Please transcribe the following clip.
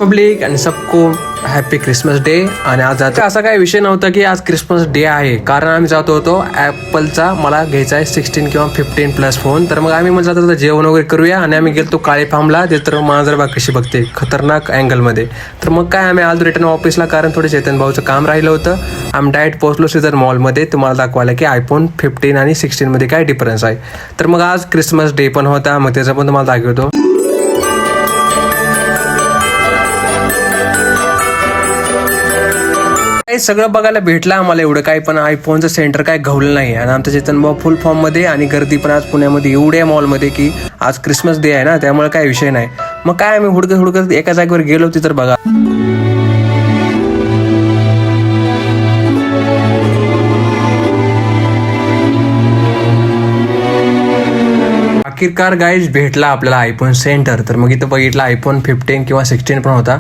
Public आणि सबको happy Christmas day. आणि आज असा काही विषय नव्हता की आज क्रिसमस डे आहे, कारण आम्ही जातो होतो ॲपलचा मला घ्यायचा आहे 16 किंवा 15 प्लस फोन. तर मग आम्ही जात होतो जेवण वगैरे करूया आणि आम्ही गेलो काळे फार्मला. ते तर मांजरबाग कशी बघते खतरनाक अँगलमध्ये. तर मग काय आम्ही आलो रिटर्न ऑफिसला, कारण थोडे चेतन भाऊचं काम राहिलं होतं. आम्ही डायरेक्ट पोहोचलो सीझर मॉलमध्ये तुम्हाला दाखवायला की आयफोन 15 आणि 16 मध्ये काय डिफरन्स आहे. तर मग आज क्रिसमस डे पण होता, मग त्याचा पण तुम्हाला दाखवतो. सगळं बघायला भेटलं आम्हाला एवढं काही, पण आयफोनचं सेंटर काय घवलं नाही. आणि आमचं चेतन भाऊ फुल फॉर्म मध्ये, आणि गर्दी पण आज पुण्यामध्ये एवढ्या मॉलमध्ये की आज क्रिसमस डे आहे ना, त्यामुळे काय विषय नाही. मग काय आम्ही हुडकत एका जागेवर गेलो होती. तर बघा अखेरकार गाईज भेटला आपल्याला आयफोन सेंटर. तर मग इथं बघितलं आयफोन 15 किंवा 16 पण होता.